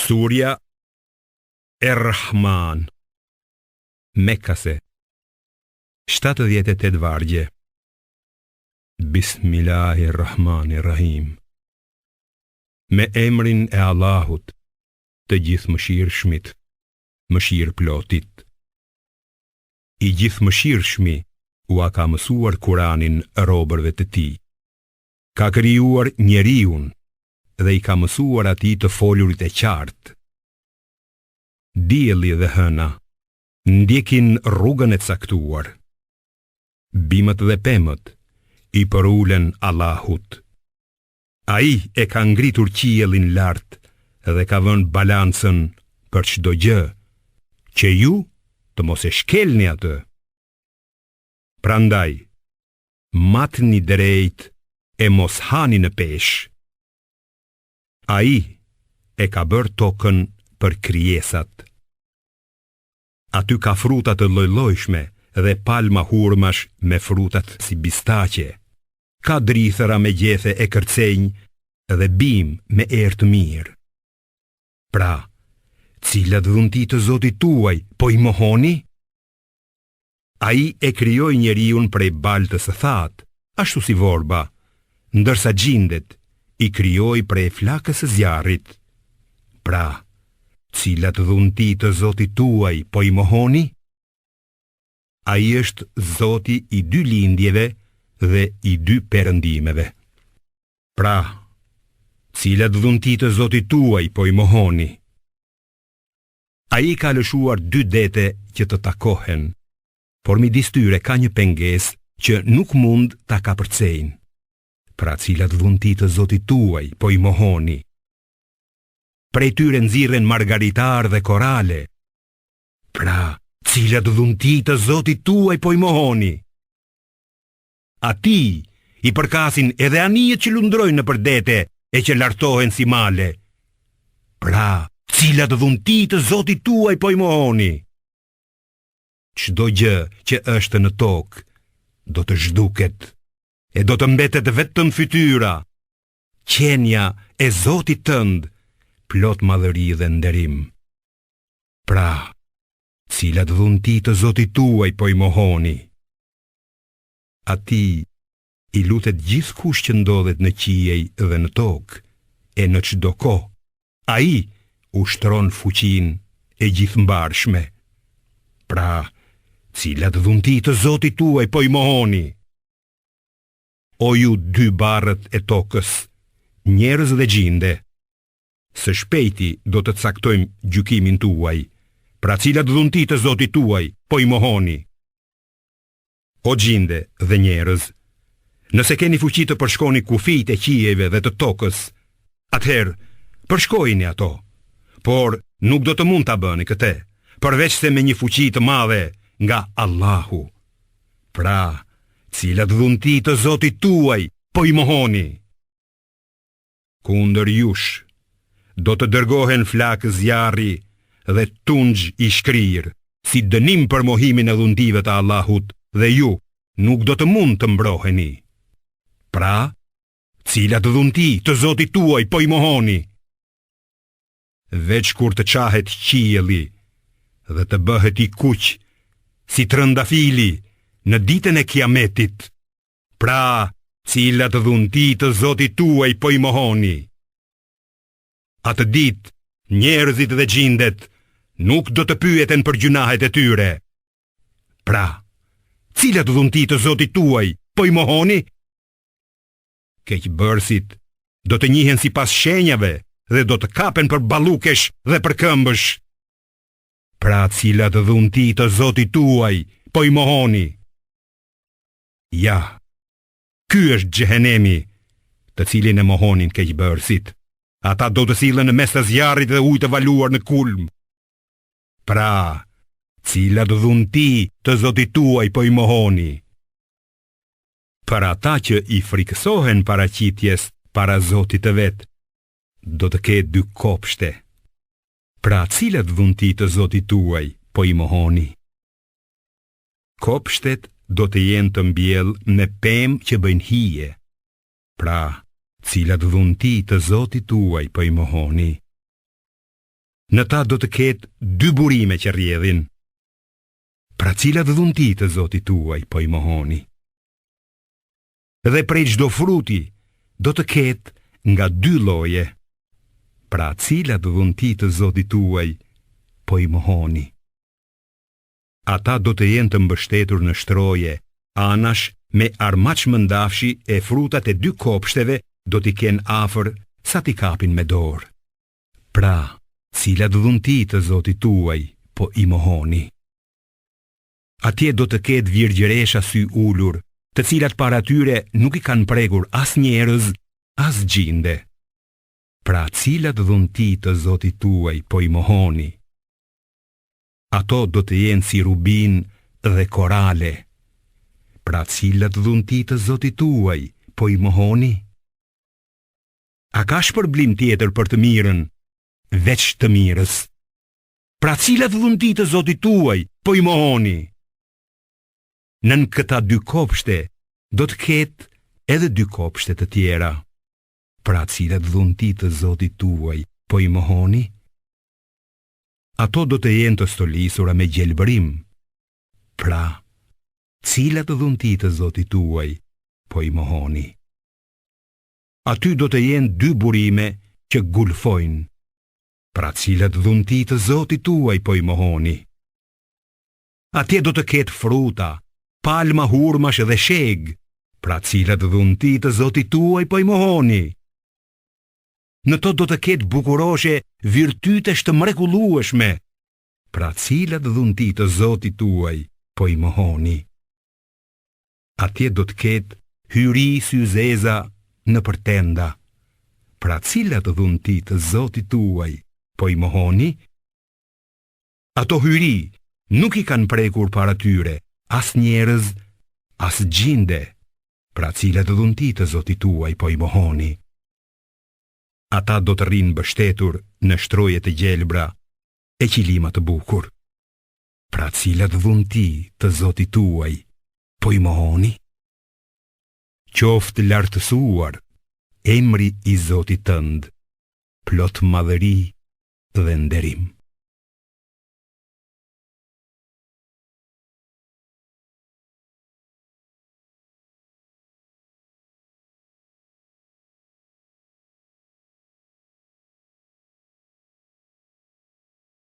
Surja Er-Rahman, Mekase, 78 vargje. Bismillahirrahmanirrahim. Me emrin e Allahut, të gjithë mëshirshmit, mëshirë plotit. I gjithë mëshirshmi u a ka mësuar Kuranin robërve të tij. Ka krijuar njeriun dhe i ka mësuar atij të folurit e qartë. Dielli dhe hëna ndjekin rrugën e caktuar. Bimët dhe pemët i përulen Allahut. Ai e ka ngritur qiellin lart dhe ka vënë balancën për çdo gjë, që ju të mos e shkelni atë. Prandaj, matni drejt e mos hani në peshë. Ai e ka bërë tokën për krijesat. Aty ka fruta të lloj-llojshme dhe palma hurmash me frutat si bistaqe. Ka drithëra me gjethe e kërcenj dhe bim me erë të mirë. Pra, cilat dhunti të Zotit tuaj po i mohoni? Ai e krijoi njeriun prej baltës së thatë, ashtu si vorba, ndërsa gjindet i krijoi prej flakës së zjarrit. Pra, cilat dhunti të Zotit tuaj po i mohoni? Ai është Zoti i dy lindjeve dhe i dy perëndimeve. Pra, cilat dhunti të Zotit tuaj po i mohoni? Ai ka lëshuar dy dete që të takohen, por midis tyre ka një pengesë që nuk mund ta kapërcejnë. Pra, cilat dhunti të Zotit tuaj po i mohoni? Prej tyre nxirren margaritar dhe korale. Pra, cilat dhunti të Zotit tuaj po i mohoni? Atij i përkasin edhe anijet që lundrojnë nëpër dete e që lartohen si male. Pra, cilat dhunti të Zotit tuaj po i mohoni? Çdo gjë që është në tokë do të zhduket e do të mbetet vetëm fytyra, qenja e Zotit tënd, plot madhëri dhe nderim. Pra, cilat dhunti të Zotit tuaj po i mohoni? Atij i lutet gjithkush që ndodhet në qiej dhe në tokë, e në çdo kohë. Ai ushtron fuqinë e gjithëmbarshme. Pra, cilat dhunti të Zotit tuaj po i mohoni? O ju dy barrët e tokës, njerëz dhe gjinde, së shpejti do të caktojmë gjykimin tuaj. Pra, cilat dhunti të Zotit tuaj po i mohoni? O gjinde dhe njerëz, nëse keni fuqi të përshkoni kufijt e qiejve dhe të tokës, atëherë përshkojini ato, por nuk do të mund ta bëni këtë, përveç se me një fuqi të madhe nga Allahu. Pra, cilat dhunti të Zotit tuaj po i mohoni? Kundër jush do të dërgohen flakë zjarri dhe tungj i shkrirë, si dënim për mohimin e dhuntive të Allahut, dhe ju nuk do të mund të mbroheni. Pra, cilat dhunti të Zotit tuaj po i mohoni? Veç kur të qahet qielli dhe të bëhet i kuq si trëndafili në ditën e kiametit. Pra, cilat dhunti të Zotit tuaj po i mohoni? Atë ditë, njerëzit dhe gjindet nuk do të pyeten për gjunahet e tyre. Pra, cilat dhunti të Zotit tuaj po i mohoni? Keqbërësit do të njihen sipas shenjave dhe do të kapen për ballukesh dhe për këmbësh. Pra, cilat dhunti të Zotit tuaj po i mohoni? Ja, ky është xhehenemi, të cilin e mohonin keqbërësit. Ata do të sillen në mes të zjarrit dhe ujë të valuar në kulm. Pra, cilat dhunti të Zotit tuaj po i mohoni? Për ata që i frikësohen paraqitjes para Zotit të vet, do të ketë dy kopshte. Pra, cilat dhunti të Zotit tuaj po i mohoni? Kopshtet do të jenë të mbjell me pemë që bëjnë hije. Pra, cilat dhunti të Zotit tuaj po i mohoni? Në ta do të ketë 2 burime që rrjedhin. Pra cilat dhunti të Zotit tuaj po i mohoni? Dhe prej çdo fruti do të ketë nga 2 lloje. Pra cilat dhunti të Zotit tuaj po i mohoni? Ata do të jenë të mbështetur në shtroje, anash me armaç mëndafshi e frutat e 2 kopshteve do t'i kenë afër sa t'i kapin me dorë. Pra, cilat dhunti të Zotit tuaj po i mohoni? Atje do të ketë virgjëresha sy ulur, të cilat para tyre nuk i kanë prekur as njerëz, as gjinde. Pra cilat dhunti të Zotit tuaj po i mohoni? Ato do të jenë si rubin dhe korale. Pra cilat dhunti të Zotit tuaj po i mohoni? A ka shpërblim tjetër për të mirën, veç të mirës? Pra cilat dhunti të Zotit tuaj po i mohoni? Nën këta 2 kopshte do të ketë edhe 2 kopshte të tjera. Pra cilat dhunti të Zotit tuaj po i mohoni? Ato do të jenë të stolisura me gjelbërim. Pra, cilat dhunti të Zotit tuaj po i mohoni? Aty do të jenë 2 burime që gulfojnë. Pra cilat dhunti të Zotit tuaj po i mohoni? Atje do të ketë fruta, palma, hurmash dhe sheg. Pra cilat dhunti të Zotit tuaj po i mohoni? Në to do të ketë bukuroshe virtytesh të mrekullueshme. Pra cilat dhunti të Zotit tuaj po i mohoni? Atje do të ketë hyri syzeza në përtenda. Pra cilat dhunti të Zotit tuaj po i mohoni? Ato hyri nuk i kanë prekur para tyre as njerëz, as gjinde. Pra cilat dhunti të Zotit tuaj po i mohoni? Ata do të rrinë mbështetur në shtroje të gjelbra e qilima të bukur. Pra cilat dhunti të Zotit tuaj po i mohoni? Qoftë lartësuar emri i Zotit tënd, plot madhëri dhe nderim.